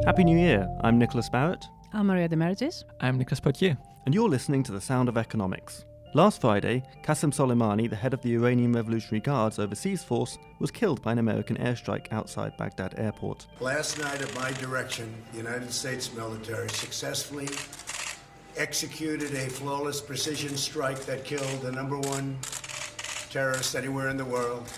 Happy New Year, I'm Niclas Barrett. I'm Maria Demertzis. I'm Niclas Poitiers. And you're listening to The Sound of Economics. Last Friday, Qassem Soleimani, the head of the Iranian Revolutionary Guards overseas force, was killed by an American airstrike outside Baghdad airport. Last night, at my direction, the United States military successfully executed a flawless precision strike that killed the number one terrorist anywhere in the world,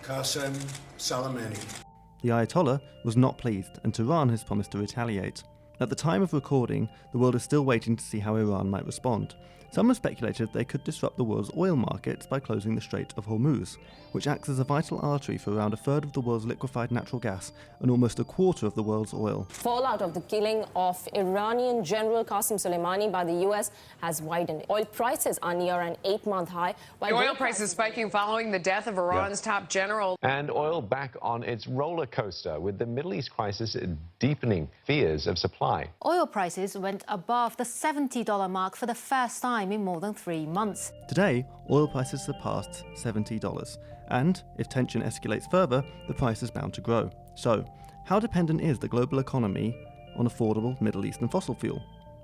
Qassem Soleimani. The Ayatollah was not pleased, and Tehran has promised to retaliate. At the time of recording, the world is still waiting to see how Iran might respond. Some have speculated they could disrupt the world's oil markets by closing the Strait of Hormuz, which acts as a vital artery for around a third of the world's liquefied natural gas and almost a quarter of the world's oil. Fallout of the killing of Iranian General Qassem Soleimani by the U.S. has widened. Oil prices are near an 8-month high. The oil prices spiking following the death of Iran's top general. And oil back on its roller coaster, with the Middle East crisis deepening fears of supply. Oil prices went above the $70 mark for the first time in more than 3 months. Today, oil prices surpassed $70, and if tension escalates further, the price is bound to grow. So, how dependent is the global economy on affordable Middle Eastern fossil fuel?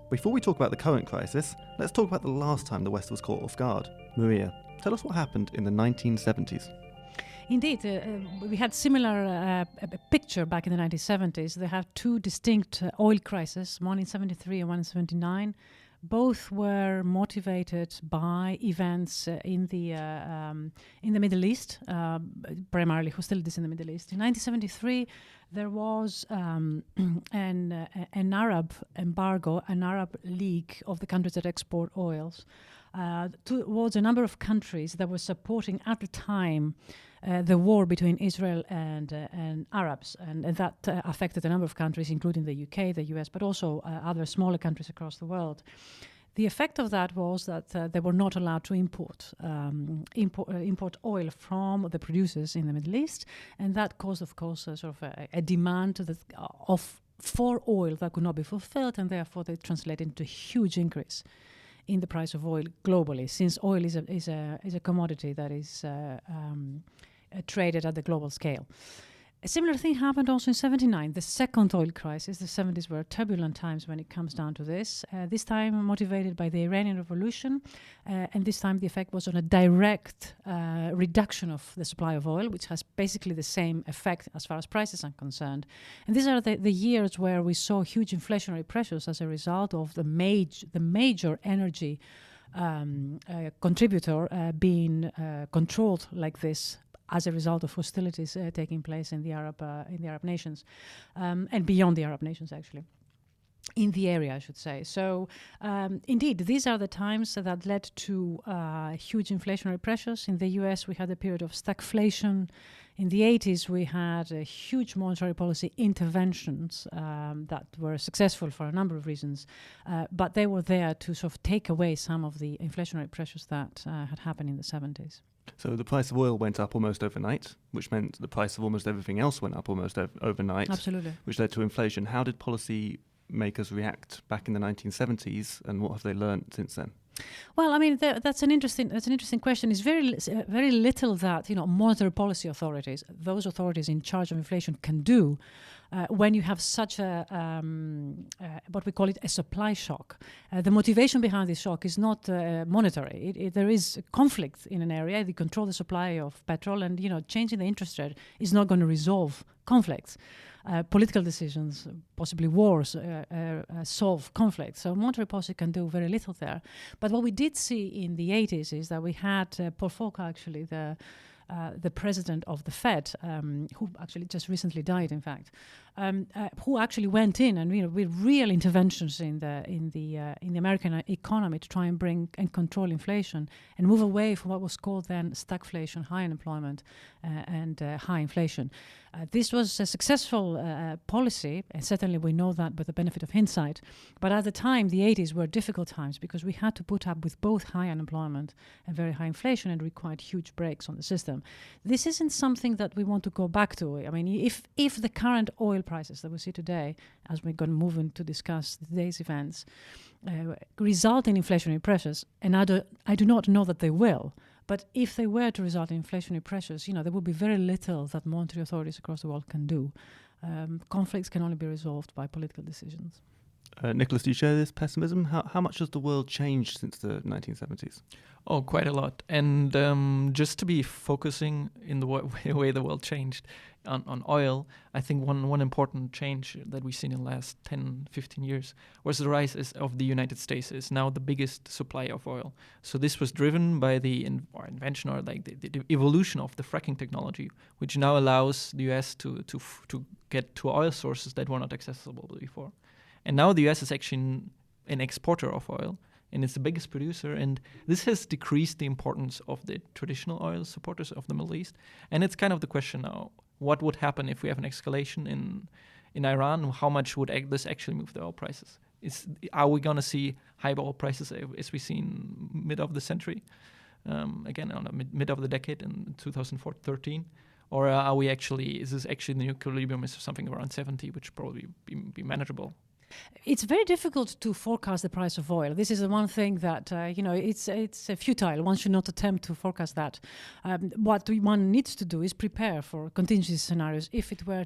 Before we talk about the current crisis, let's talk about the last time the West was caught off guard. Maria, tell us what happened in the 1970s. Indeed, we had similar picture back in the 1970s. They have two distinct oil crises, one in 73 and one in 79. Both were motivated by events in the Middle East, primarily hostilities in the Middle East. In 1973, there was an Arab embargo, an Arab League of the countries that export oils, towards a number of countries that were supporting at the time the war between Israel and Arabs, and that affected a number of countries, including the UK, the US, but also other smaller countries across the world. The effect of that was that they were not allowed to import oil from the producers in the Middle East, and that caused, of course, a demand for oil that could not be fulfilled, and therefore they translated into a huge increase in the price of oil globally, since oil is a commodity that is traded at the global scale. A similar thing happened also in 79, the second oil crisis. The 70s were turbulent times when it comes down to this. This time motivated by the Iranian Revolution, and this time the effect was on a direct reduction of the supply of oil, which has basically the same effect as far as prices are concerned. And these are the years where we saw huge inflationary pressures as a result of the major energy contributor being controlled like this, as a result of hostilities taking place in the Arab nations, and beyond the Arab nations, actually, in the area, I should say. So, indeed, these are the times that led to huge inflationary pressures. In the US, we had a period of stagflation. In the 80s, we had huge monetary policy interventions that were successful for a number of reasons, but they were there to sort of take away some of the inflationary pressures that had happened in the 70s. So the price of oil went up almost overnight, which meant the price of almost everything else went up almost overnight. Absolutely. Which led to inflation. How did policy makers react back in the 1970s, and what have they learned since then? Well, I mean, that's an interesting question. It's very little that monetary policy authorities, those authorities in charge of inflation, can do when you have such a what we call it a supply shock. The motivation behind this shock is not monetary. There is conflict in an area. They control the supply of petrol, and changing the interest rate is not going to resolve conflicts. Political decisions, possibly wars, solve conflicts. So monetary policy can do very little there. But what we did see in the 80s is that we had Paul Volcker, actually, the president of the Fed, who actually just recently died, in fact, who actually went in and with real interventions in the American economy to try and bring and control inflation and move away from what was called then stagflation, high unemployment, and high inflation. This was a successful policy, and certainly we know that with the benefit of hindsight. But at the time, the 80s were difficult times because we had to put up with both high unemployment and very high inflation, and required huge breaks on the system. This isn't something that we want to go back to. I mean, if the current oil prices that we see today, as we're going to move in to discuss today's events, result in inflationary pressures, and I do not know that they will, but if they were to result in inflationary pressures, there would be very little that monetary authorities across the world can do. conflicts can only be resolved by political decisions. Niclas, do you share this pessimism? How much has the world changed since the 1970s? Oh, quite a lot. And just to be focusing in the way the world changed on oil, I think one important change that we've seen in the last 10, 15 years was the rise of the United States is now the biggest supplier of oil. So this was driven by the invention or like the evolution of the fracking technology, which now allows the US to get to oil sources that were not accessible before. And now the US is actually an exporter of oil, and it's the biggest producer. And this has decreased the importance of the traditional oil supporters of the Middle East. And it's kind of the question now, what would happen if we have an escalation in Iran? How much would this actually move the oil prices? Are we going to see high oil prices as we see in mid of the century? Again, on the mid of the decade in 2013? Or is this actually the equilibrium is something around 70, which probably be manageable? It's very difficult to forecast the price of oil. This is the one thing that it's futile. One should not attempt to forecast that. What one needs to do is prepare for contingency scenarios if it were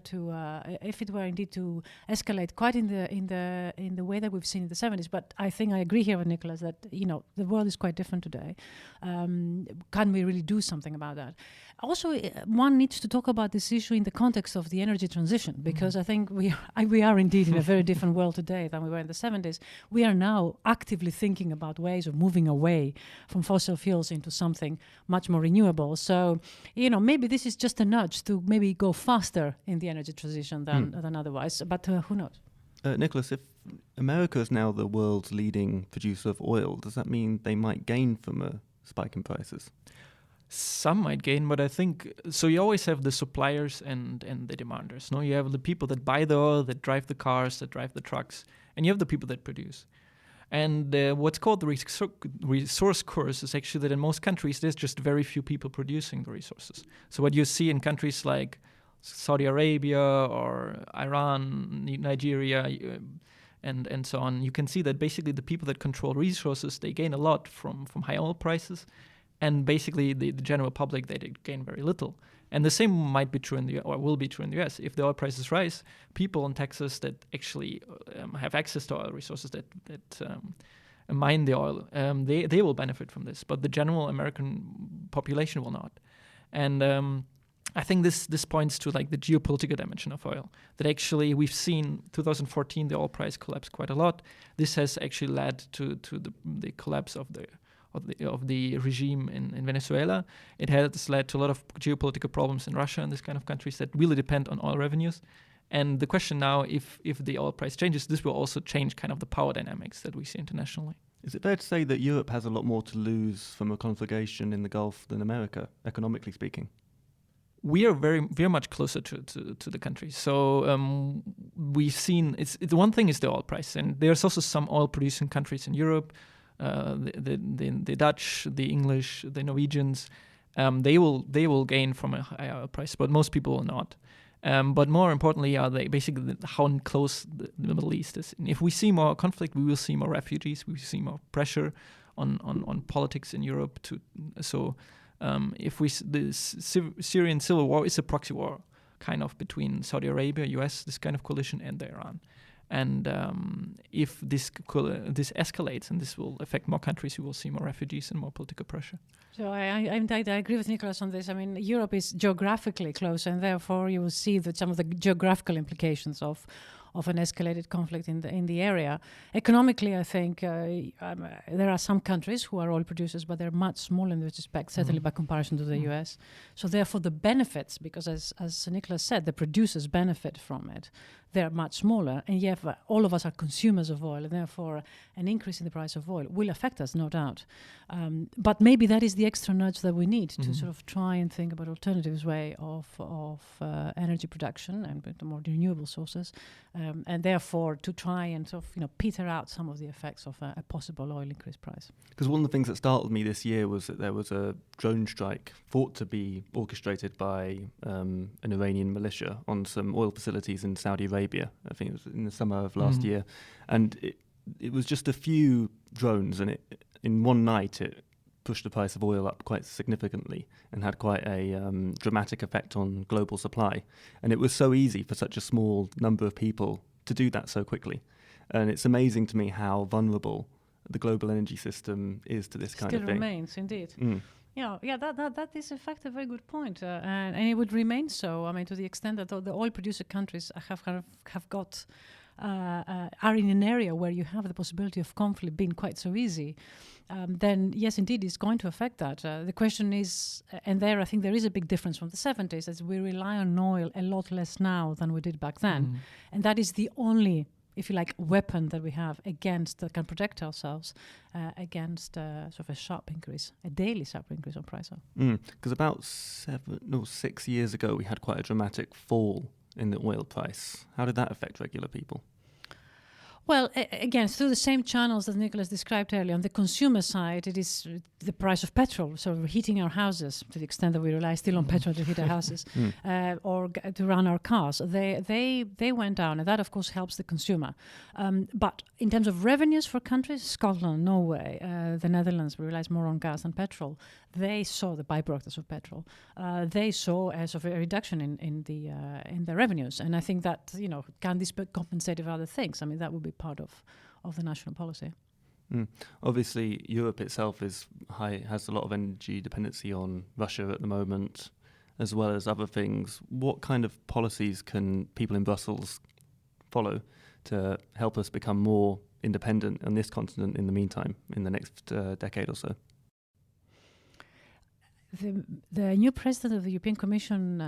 indeed to escalate quite in the way that we've seen in the 70s. But I think I agree here with Niclas that the world is quite different today. Can we really do something about that? Also, one needs to talk about this issue in the context of the energy transition, because I think we are indeed in a very different world today than we were in the 70s. We are now actively thinking about ways of moving away from fossil fuels into something much more renewable. So, maybe this is just a nudge to maybe go faster in the energy transition than otherwise. But who knows? Niclas, if America is now the world's leading producer of oil, does that mean they might gain from a spike in prices? Some might gain, but I think so. You always have the suppliers and the demanders. No, you have the people that buy the oil, that drive the cars, that drive the trucks, and you have the people that produce. And what's called the resource curse is actually that in most countries there's just very few people producing the resources. So what you see in countries like Saudi Arabia or Iran, Nigeria, and so on, you can see that basically the people that control resources, they gain a lot from high oil prices. And basically, the general public, they gain very little. And the same might be true will be true in the US. If the oil prices rise, people in Texas that actually have access to oil resources that mine the oil, they will benefit from this. But the general American population will not. And I think this points to like the geopolitical dimension of oil. That actually we've seen 2014 the oil price collapsed quite a lot. This has actually led to the collapse of the regime in Venezuela. It has led to a lot of geopolitical problems in Russia and this kind of countries that really depend on oil revenues. And the question now, if the oil price changes, this will also change kind of the power dynamics that we see internationally. Is it fair to say that Europe has a lot more to lose from a conflagration in the Gulf than America, economically speaking? We are very, very much closer to the country. So we've seen, it's one thing is the oil price. And there's also some oil-producing countries in Europe, the Dutch, the English, the Norwegians, they will gain from a higher oil price, but most people will not. But more importantly, are they basically how close the Middle East is. And if we see more conflict, we will see more refugees. We will see more pressure on politics in Europe. If the Syrian civil war is a proxy war, kind of between Saudi Arabia, US, this kind of coalition, and Iran. And if this escalates, and this will affect more countries, we will see more refugees and more political pressure. So I agree with Niclas on this. I mean, Europe is geographically close, and therefore you will see that some of the geographical implications of an escalated conflict in the area. Economically, I think there are some countries who are oil producers, but they're much smaller in this respect, certainly by comparison to the US. So therefore the benefits, because as Niclas said, the producers benefit from it, they're much smaller. And yet all of us are consumers of oil, and therefore an increase in the price of oil will affect us, no doubt. But maybe that is the extra nudge that we need to sort of try and think about alternatives way of energy production and with more renewable sources. And therefore to try and sort of peter out some of the effects of a possible oil increase price. Because one of the things that startled me this year was that there was a drone strike thought to be orchestrated by an Iranian militia on some oil facilities in Saudi Arabia. I think it was in the summer of last year, and it was just a few drones, and in one night it pushed the price of oil up quite significantly and had quite a dramatic effect on global supply. And it was so easy for such a small number of people to do that so quickly. And it's amazing to me how vulnerable the global energy system is to this kind of thing. Still remains, indeed. Mm. That is in fact a very good point, and it would remain so. I mean, to the extent that the oil producer countries are in an area where you have the possibility of conflict being quite so easy, then yes, indeed, it's going to affect that. The question is, and there I think there is a big difference from the 70s, as we rely on oil a lot less now than we did back then, and that is the only, if you like, weapon that we have against that can protect ourselves against sort of a sharp increase, a daily sharp increase on price. Because about 6 years ago, we had quite a dramatic fall in the oil price. How did that affect regular people? Well, again, through the same channels that Niclas described earlier. On the consumer side, it is the price of petrol, so we're heating our houses to the extent that we rely still on petrol to heat our houses or to run our cars. They went down, and that, of course, helps the consumer. But in terms of revenues for countries, Scotland, Norway, the Netherlands, we relies more on gas than petrol. They saw the byproducts of petrol. They saw a sort of a reduction in the revenues, and I think that can this be compensated for other things? I mean, that would be part of the national policy. Obviously, Europe itself has a lot of energy dependency on Russia at the moment, as well as other things. What kind of policies can people in Brussels follow to help us become more independent on this continent in the meantime, in the next decade or so? The new president of the European Commission,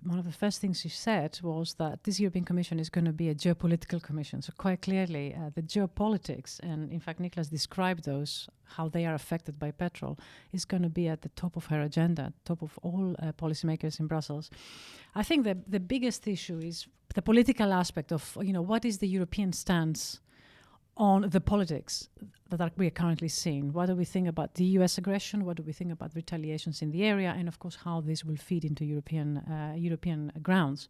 one of the first things she said was that this European Commission is going to be a geopolitical commission. So quite clearly, the geopolitics, and in fact Niclas described those, how they are affected by petrol, is going to be at the top of her agenda, top of all policymakers in Brussels. I think the biggest issue is the political aspect of, what is the European stance on the politics that we are currently seeing. What do we think about the US aggression? What do we think about retaliations in the area? And of course, how this will feed into European grounds.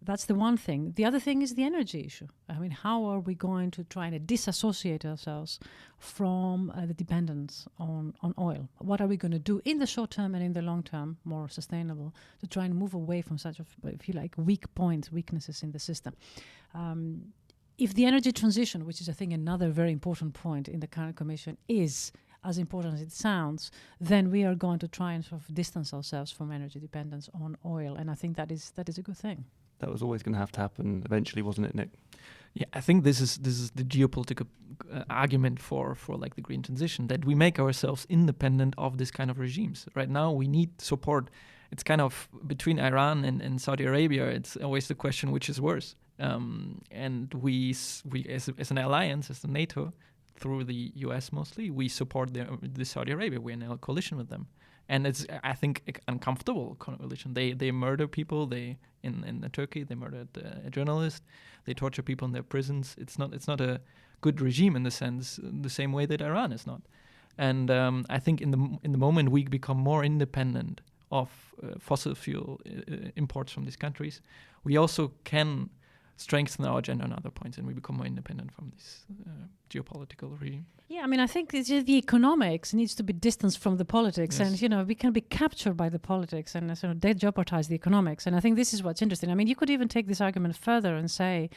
That's the one thing. The other thing is the energy issue. I mean, how are we going to try and disassociate ourselves from the dependence on oil? What are we going to do in the short term and in the long term, more sustainable, to try and move away from such, if you like, weaknesses in the system? If the energy transition, which is, I think, another very important point in the current Commission, is as important as it sounds, then we are going to try and sort of distance ourselves from energy dependence on oil, and I think that is a good thing. That was always going to have to happen eventually, wasn't it, Nick? Yeah, I think this is the geopolitical argument for like the green transition, that we make ourselves independent of this kind of regimes. Right now, we need support. It's kind of between Iran and Saudi Arabia. It's always the question which is worse. And we as an alliance, as the NATO, through the US mostly, we support the Saudi Arabia. We're in a coalition with them, and it's, I think, an uncomfortable coalition. They murder people. In Turkey they murdered a journalist. They torture people in their prisons. It's not a good regime in the same way that Iran is not. And I think in the moment we become more independent of fossil fuel imports from these countries, we also can strengthen our agenda on other points, and we become more independent from this geopolitical regime. Yeah, I mean, I think it's just the economics needs to be distanced from the politics, Yes. and we can be captured by the politics, and sort of they jeopardize the economics. And I think this is what's interesting. I mean, you could even take this argument further and say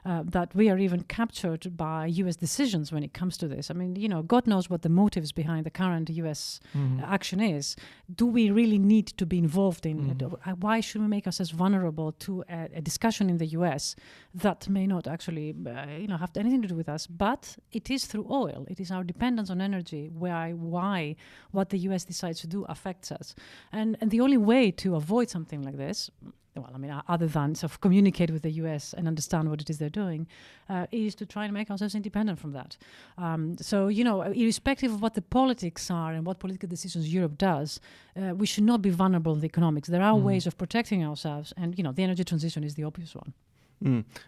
that we are even captured by U.S. decisions when it comes to this. I mean, God knows what the motives behind the current U.S. action is. Do we really need to be involved in it? Why should we make ourselves vulnerable to a discussion in the U.S. that may not actually, have anything to do with us? But it is through oil. It is our dependence on energy why what the U.S. decides to do affects us. And the only way to avoid something like this, well, I mean, other than sort of communicate with the US and understand what it is they're doing, is to try and make ourselves independent from that. So, irrespective of what the politics are and what political decisions Europe does, we should not be vulnerable in the economics. There are ways of protecting ourselves, and, the energy transition is the obvious one.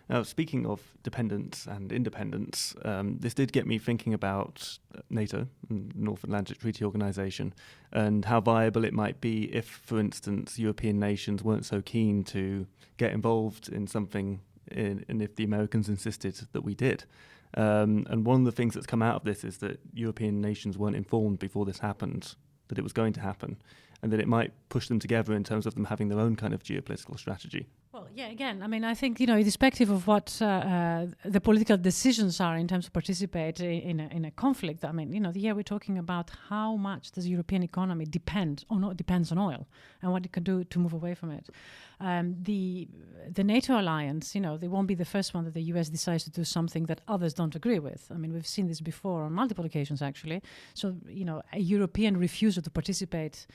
Now, speaking of dependence and independence, this did get me thinking about NATO, North Atlantic Treaty Organization, and how viable it might be if, for instance, European nations weren't so keen to get involved in something, and if the Americans insisted that we did. And one of the things that's come out of this is that European nations weren't informed before this happened that it was going to happen, and that it might push them together in terms of them having their own kind of geopolitical strategy. Well, yeah, again, I mean, I think, irrespective of what the political decisions are in terms of participate in a conflict, I mean, here we're talking about how much does European economy depends on oil and what it can do to move away from it. The NATO alliance, they won't be the first one that the US decides to do something that others don't agree with. I mean, we've seen this before on multiple occasions, actually. So, a European refusal to participate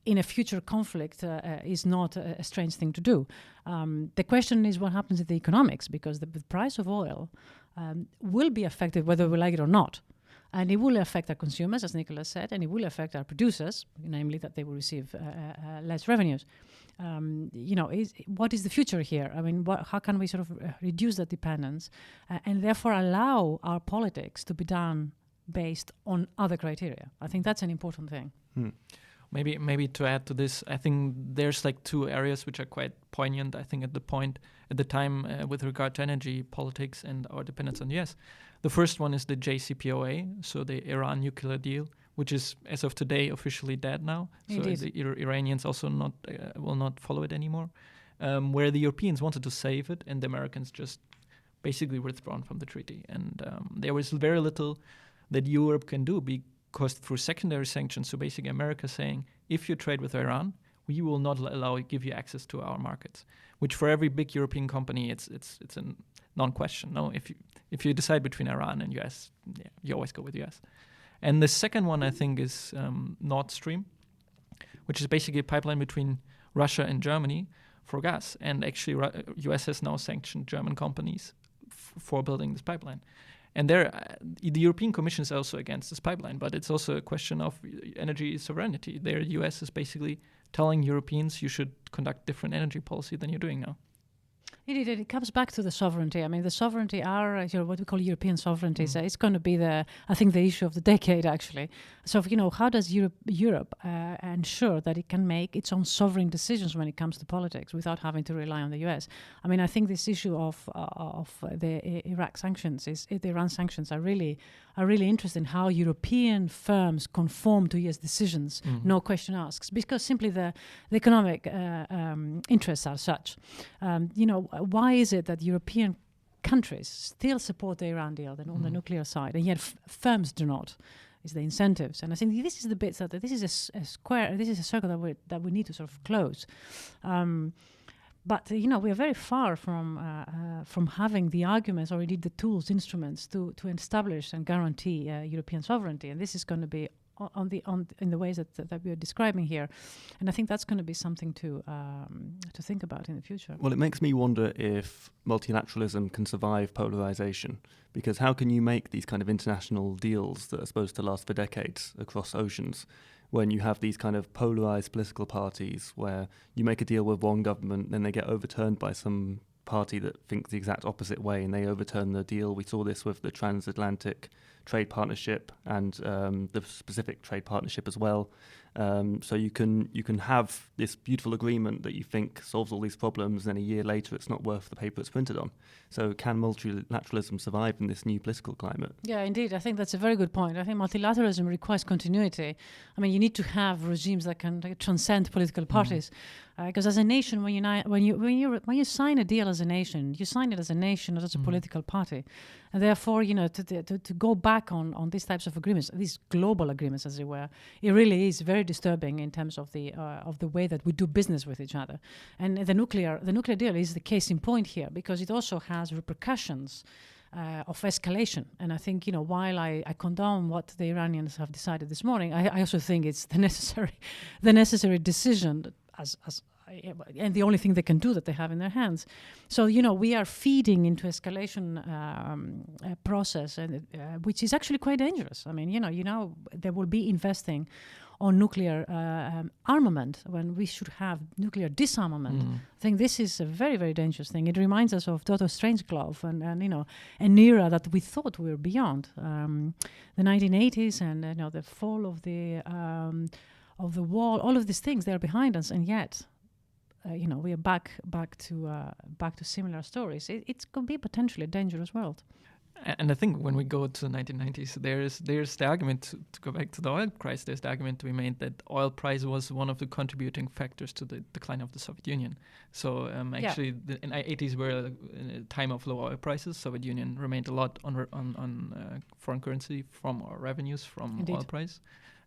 in a future conflict is not a strange thing to do. The question is what happens with the economics, because the price of oil will be affected whether we like it or not. And it will affect our consumers, as Niclas said, and it will affect our producers, namely that they will receive less revenues. What is the future here? I mean, how can we sort of reduce that dependence and therefore allow our politics to be done based on other criteria? I think that's an important thing. Maybe to add to this, I think there's like two areas which are quite poignant, I think, at the time with regard to energy politics and our dependence on the US. The first one is the JCPOA, so the Iran nuclear deal, which is, as of today, officially dead now. Indeed. So the Iranians also will not follow it anymore, where the Europeans wanted to save it and the Americans just basically withdrawn from the treaty. And there was very little that Europe can do because through secondary sanctions, so basically America saying, if you trade with Iran, we will not give you access to our markets, which for every big European company, it's a non-question. No, if you decide between Iran and US, you always go with US. And the second one, I think, is Nord Stream, which is basically a pipeline between Russia and Germany for gas. And actually, US has now sanctioned German companies for building this pipeline. And the European Commission is also against this pipeline, but it's also a question of energy sovereignty. The US is basically telling Europeans you should conduct different energy policy than you're doing now. It comes back to the sovereignty. I mean, the sovereignty what we call European sovereignty. It's going to be the issue of the decade, actually. So, how does Europe ensure that it can make its own sovereign decisions when it comes to politics without having to rely on the US? I mean, I think this issue of the Iran sanctions are really interesting. How European firms conform to US decisions, no question asked, because simply the economic interests are such. Why is it that European countries still support the Iran deal on the nuclear side, and yet firms do not? Is the incentives, and I think this is the bit that this is a square. This is a circle that we need to sort of close. But we are very far from having the arguments or indeed the tools, instruments to establish and guarantee European sovereignty, and this is going to be in the ways that we are describing here, and I think that's going to be something to think about in the future. Well, it makes me wonder if multilateralism can survive polarization, because how can you make these kind of international deals that are supposed to last for decades across oceans when you have these kind of polarized political parties where you make a deal with one government, then they get overturned by some party that thinks the exact opposite way and they overturn the deal. We saw this with the transatlantic trade partnership and the specific trade partnership as well. So you can have this beautiful agreement that you think solves all these problems, and a year later it's not worth the paper it's printed on. So can multilateralism survive in this new political climate? Yeah, indeed. I think that's a very good point. I think multilateralism requires continuity. I mean, you need to have regimes that can transcend political parties. Because as a nation, when you sign a deal as a nation, you sign it as a nation, not as a political party. And therefore, to go back on these types of agreements, these global agreements, as it were, it really is very disturbing in terms of the way that we do business with each other. And the nuclear deal is the case in point here, because it also has repercussions of escalation. And I think, while I condone what the Iranians have decided this morning, I also think it's the necessary decision and the only thing they can do that they have in their hands. So, we are feeding into escalation process, and which is actually quite dangerous. I mean, they will be investing on nuclear armament when we should have nuclear disarmament. I think this is a very, very dangerous thing. It reminds us of Dr. Strangelove and an era that we thought we were beyond. The 1980s and the fall of the wall, all of these things, they're behind us, and yet we are back to similar stories. It could be potentially a dangerous world. And I think when we go to the 1990s, there's the argument, to go back to the oil price, there's the argument to be made that oil price was one of the contributing factors to the decline of the Soviet Union. So actually, in the 80s were a time of low oil prices. Soviet Union remained a lot on foreign currency from our revenues from oil price.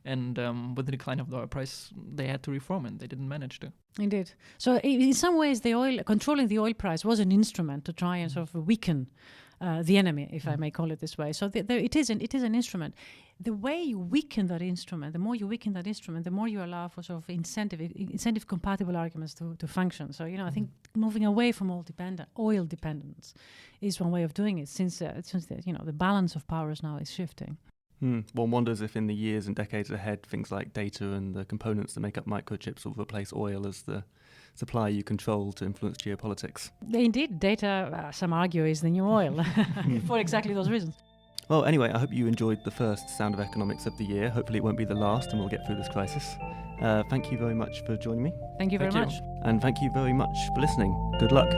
And with the decline of the oil price, they had to reform, and they didn't manage to. Indeed. So in some ways, controlling the oil price was an instrument to try and sort of weaken the enemy, if I may call it this way. So it is an instrument. The way you weaken that instrument, the more you weaken that instrument, the more you allow for sort of incentive compatible arguments to function. So I think moving away from oil dependence is one way of doing it, since the balance of powers now is shifting. One wonders if in the years and decades ahead, things like data and the components that make up microchips will replace oil as the supply you control to influence geopolitics. Indeed, data, some argue, is the new oil for exactly those reasons. Well, anyway, I hope you enjoyed the first Sound of Economics of the year. Hopefully it won't be the last and we'll get through this crisis. Thank you very much for joining me. Thank you very much. And thank you very much for listening. Good luck.